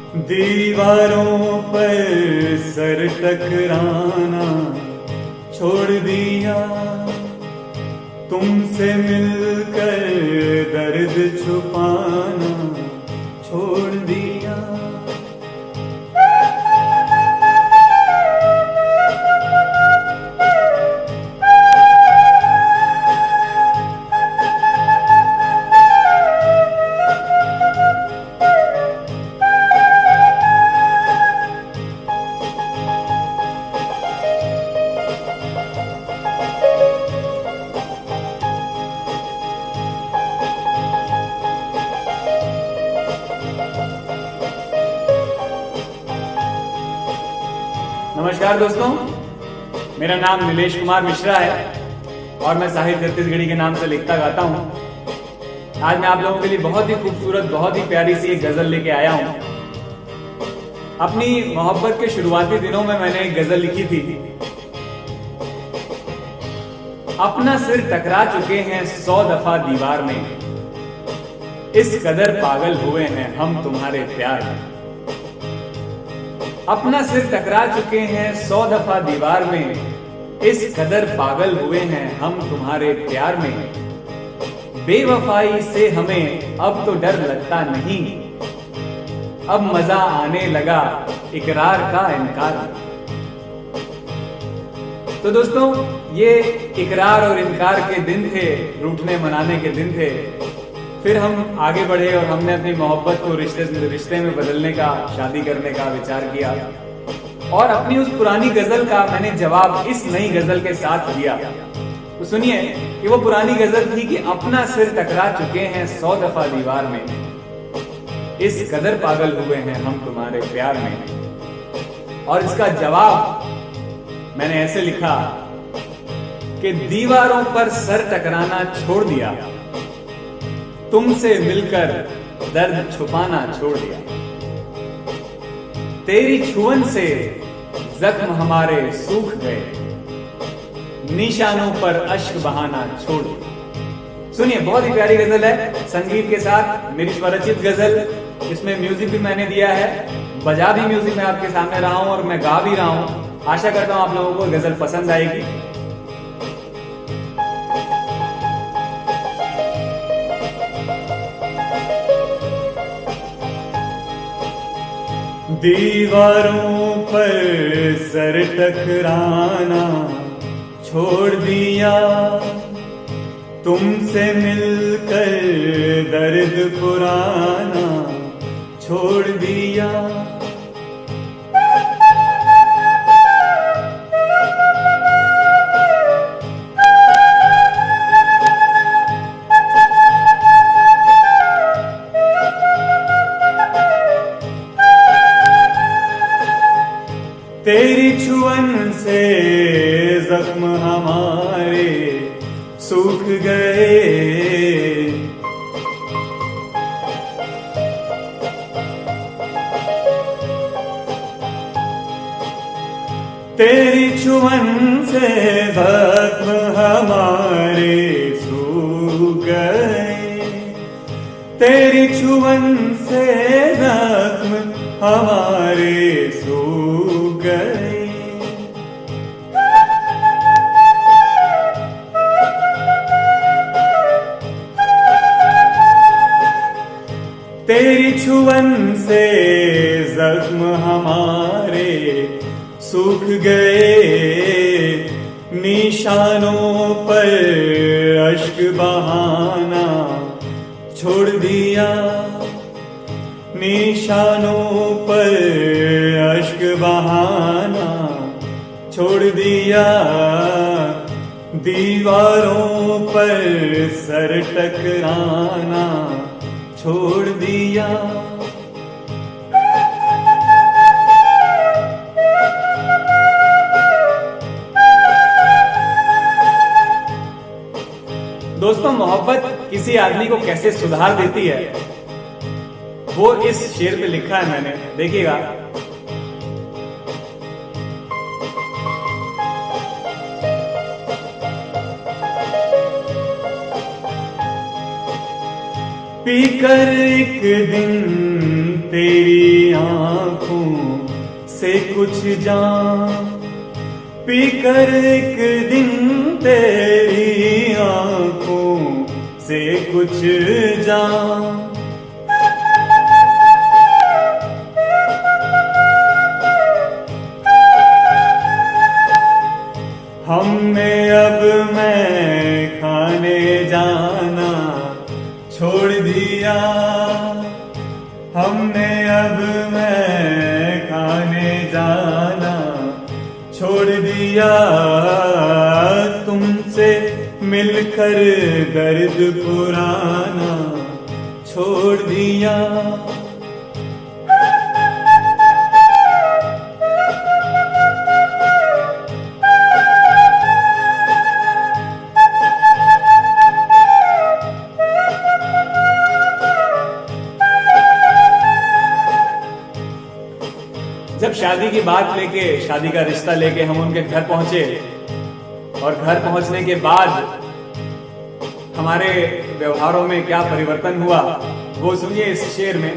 दीवारों पर सर टकराना छोड़ दिया, तुमसे मिलकर दर्द छुपाना छोड़ दिया। नमस्कार दोस्तों, मेरा नाम नीलेश कुमार मिश्रा है और मैं साहित्य छत्तीसगढ़ी के नाम से लिखता गाता हूँ। आज मैं आप लोगों के लिए बहुत ही खूबसूरत, बहुत ही प्यारी सी एक गजल लेके आया हूँ। अपनी मोहब्बत के शुरुआती दिनों में मैंने एक गजल लिखी थी। अपना सिर टकरा चुके हैं 100 दफा दीवार में, इस कदर पागल हुए हैं हम तुम्हारे प्यार में। अपना सिर टकरा चुके हैं 100 दफा दीवार में, इस कदर पागल हुए हैं हम तुम्हारे प्यार में। बेवफाई से हमें अब तो डर लगता नहीं, अब मजा आने लगा इकरार का इनकार में। तो दोस्तों, ये इकरार और इनकार के दिन थे, रूठने मनाने के दिन थे। फिर हम आगे बढ़े और हमने अपनी मोहब्बत को रिश्ते में बदलने का, शादी करने का विचार किया और अपनी उस पुरानी गजल का मैंने जवाब इस नई गजल के साथ दिया। तो सुनिए कि वो पुरानी गजल थी कि अपना सिर टकरा चुके हैं 100 दफा दीवार में, इस कदर पागल हुए हैं हम तुम्हारे प्यार में। और इसका जवाब मैंने ऐसे लिखा कि दीवारों पर सर टकराना छोड़ दिया, तुमसे मिलकर दर्द छुपाना छोड़ दिया। तेरी छुअन से जख्म हमारे सूख गए, निशानों पर अश्क बहाना छोड़ दिया। सुनिए, बहुत ही प्यारी गजल है, संगीत के साथ मेरी स्वरचित गजल, जिसमें म्यूजिक भी मैंने दिया है, बजा भी म्यूजिक मैं आपके सामने रहा हूं और मैं गा भी रहा हूं। आशा करता हूं आप लोगों को गजल पसंद आएगी। दीवारों पर सर टकराना छोड़ दिया, तुमसे मिलकर दर्द पुराना छोड़ दिया। तेरी छुअन से जख्म हमारे सूख गए, तेरी छुअन से जख्म हमारे सूख गए, तेरी छुअन से जख्म हमारे सूख गए। तेरी छुअन से जख्म हमारे सूख गए, निशानों पर अश्क बहाना छोड़ दिया, निशानों पर अश्क बहाना छोड़ दिया। दीवारों पर सर टकराना छोड़ दिया। दोस्तों, मोहब्बत किसी आदमी को कैसे सुधार देती है वो इस शेर पे लिखा है मैंने, देखिएगा। पीकर एक दिन तेरी आंखों से कुछ जान, पीकर एक दिन तेरी आंखों से कुछ जान। हमने अब मैं खाने जाना छोड़ दिया, हमने अब मैं खाने जाना छोड़ दिया। तुमसे मिलकर दर्द पुराना छोड़ दिया। जब शादी की बात लेके, शादी का रिश्ता लेके हम उनके घर पहुंचे और घर पहुंचने के बाद हमारे व्यवहारों में क्या परिवर्तन हुआ वो सुनिए इस शेर में।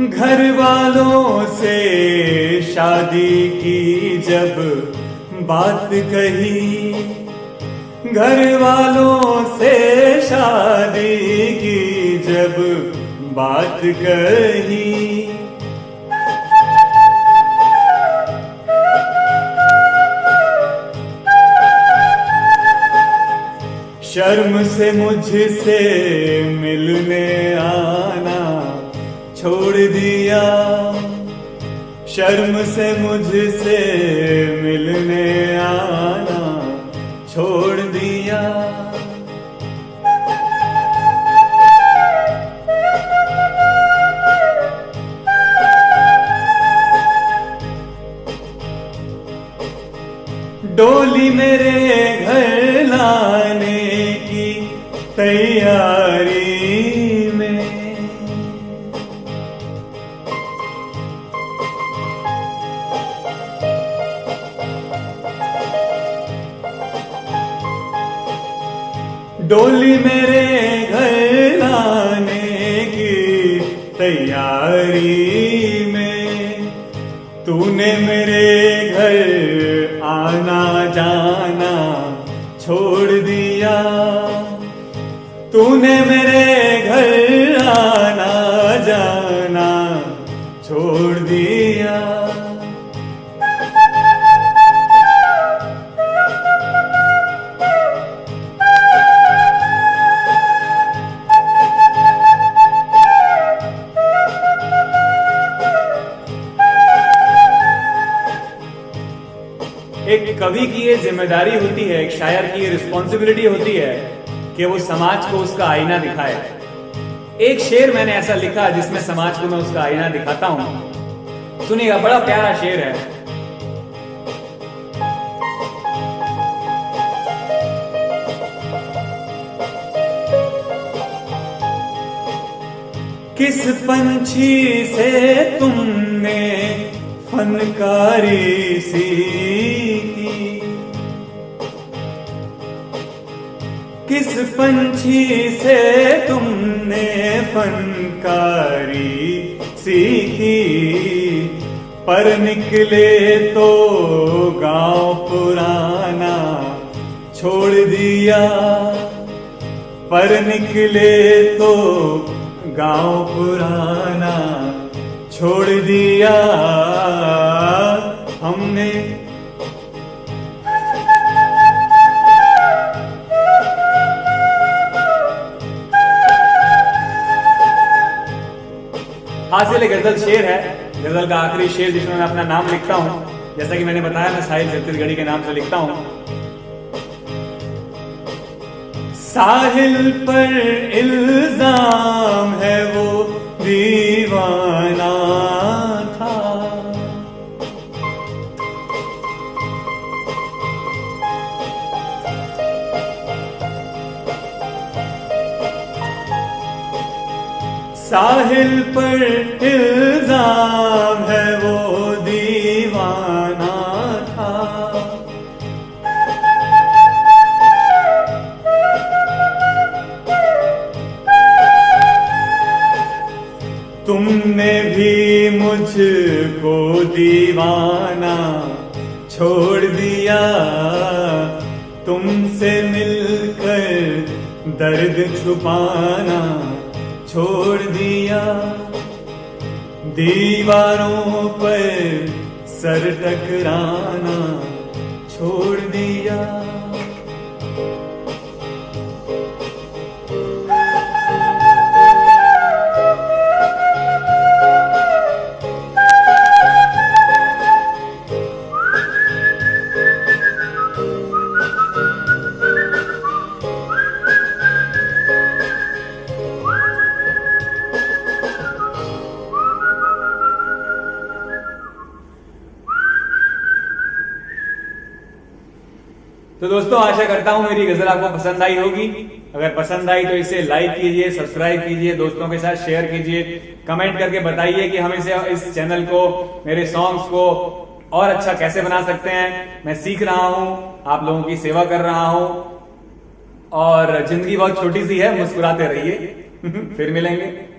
घर वालों से शादी की जब बात कही, घर वालों से शादी की जब बात कही, शर्म से मुझसे मिलने आना छोड़ दिया, शर्म से मुझसे मिलने आना छोड़ दिया। डोली मेरे घर लाने की तैयारी में, डोली मेरे घर लाने की तैयारी में, तूने मेरे घर आना जाना छोड़ दिया, तूने मेरे घर आना जाना छोड़ दिया। एक कवि की ये जिम्मेदारी होती है, एक शायर की ये रिस्पॉन्सिबिलिटी होती है कि वो समाज को उसका आईना दिखाए। एक शेर मैंने ऐसा लिखा जिसमें समाज को मैं उसका आईना दिखाता हूं, सुनिएगा, बड़ा प्यारा शेर है। किस पंछी से तुमने फनकारी सीखी, किस पंछी से तुमने फनकारी सीखी, पर निकले तो गांव पुराना छोड़ दिया, पर निकले तो गांव पुराना छोड़ दिया। हमने हासिल एक गजल शेर है, गजल का आखिरी शेर जिसमें मैं अपना नाम लिखता हूं। जैसा कि मैंने बताया मैं साहिल छत्तीसगढ़ी के नाम से लिखता हूं। साहिल पर इल्जाम है वो दीवाना था, साहिल पर इल्जाम है वो दीवाना था। तुमने भी मुझको दीवाना छोड़ दिया, तुमसे मिलकर दर्द छुपाना छोड़ दिया। दीवारों पर सर टकराना छोड़ दिया। तो दोस्तों आशा करता हूं मेरी गजल आपको पसंद आई होगी। अगर पसंद आई तो इसे लाइक कीजिए, सब्सक्राइब कीजिए, दोस्तों के साथ शेयर कीजिए, कमेंट करके बताइए कि हम इस चैनल को, मेरे सॉन्ग्स को और अच्छा कैसे बना सकते हैं। मैं सीख रहा हूं, आप लोगों की सेवा कर रहा हूं और जिंदगी बहुत छोटी सी है, मुस्कुराते रहिए। फिर मिलेंगे।